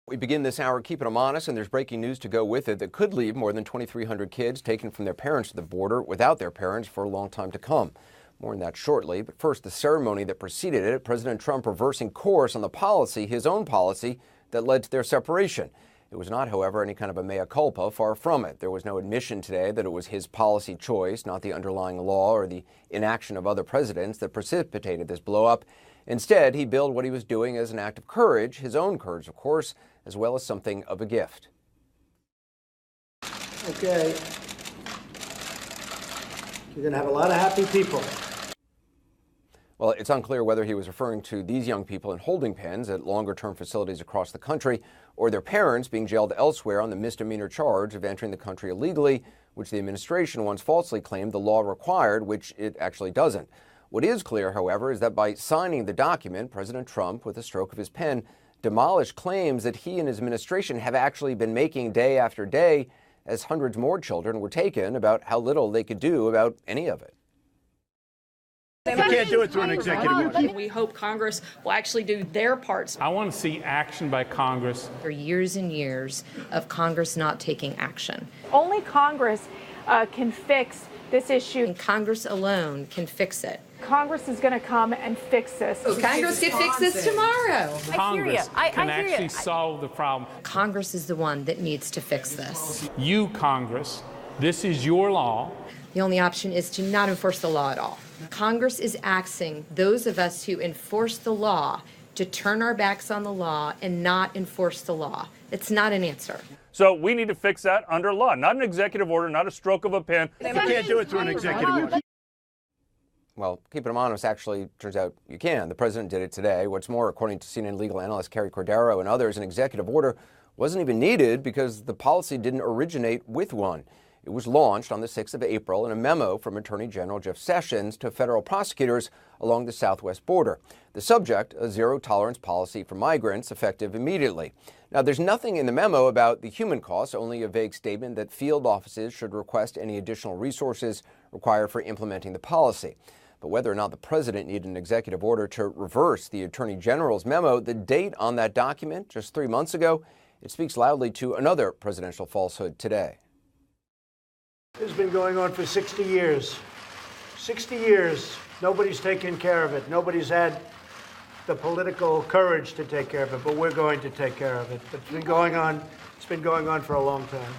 We begin this hour keeping them honest, and there's breaking news to go with it that could leave more than 2,300 kids taken from their parents at the border without their parents for a long time to come. More on that shortly, but first, the ceremony that preceded it, President Trump reversing course on the policy, his own policy, that led to their separation. It was not, however, any kind of a mea culpa, far from it. There was no admission today that it was his policy choice, not the underlying law or the inaction of other presidents that precipitated this blow-up. Instead, he billed what he was doing as an act of courage, his own courage, of course, as well as something of a gift. Okay. You're going to have a lot of happy people. Well, it's unclear whether he was referring to these young people in holding pens at longer-term facilities across the country or their parents being jailed elsewhere on the misdemeanor charge of entering the country illegally, which the administration once falsely claimed the law required, which it actually doesn't. What is clear, however, is that by signing the document, President Trump, with a stroke of his pen, demolished claims that he and his administration have actually been making day after day as hundreds more children were taken about how little they could do about any of it. You can't do it through an executive order. We hope Congress will actually do their parts. I want to see action by Congress. For years and years of Congress not taking action. Only Congress can fix this issue. And Congress alone can fix it. Congress is going to come and fix this. Congress can fix this tomorrow. Congress can actually solve the problem. Congress is the one that needs to fix this. You, Congress, this is your law. The only option is to not enforce the law at all. Congress is asking those of us who enforce the law to turn our backs on the law and not enforce the law. It's not an answer. So we need to fix that under law, not an executive order, not a stroke of a pen. You can't do it through an executive order. Well, keeping them honest, actually, turns out you can. The president did it today. What's more, according to CNN legal analyst Carrie Cordero and others, an executive order wasn't even needed because the policy didn't originate with one. It was launched on the 6th of April in a memo from Attorney General Jeff Sessions to federal prosecutors along the southwest border. The subject, a zero-tolerance policy for migrants, effective immediately. Now, there's nothing in the memo about the human costs, only a vague statement that field offices should request any additional resources required for implementing the policy. But whether or not the president needed an executive order to reverse the Attorney General's memo, the date on that document, just 3 months ago, it speaks loudly to another presidential falsehood today. This has been going on for 60 years. 60 years. Nobody's taken care of it. Nobody's had the political courage to take care of it, but we're going to take care of it. But it's been going on for a long time.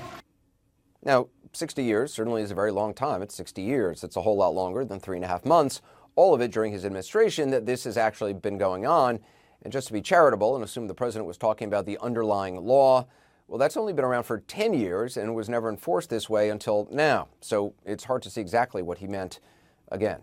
Now, 60 years certainly is a very long time. It's 60 years. It's a whole lot longer than 3.5 months. All of it during his administration that this has actually been going on. And just to be charitable and assume the president was talking about the underlying law, well, that's only been around for 10 years and was never enforced this way until now. So it's hard to see exactly what he meant again.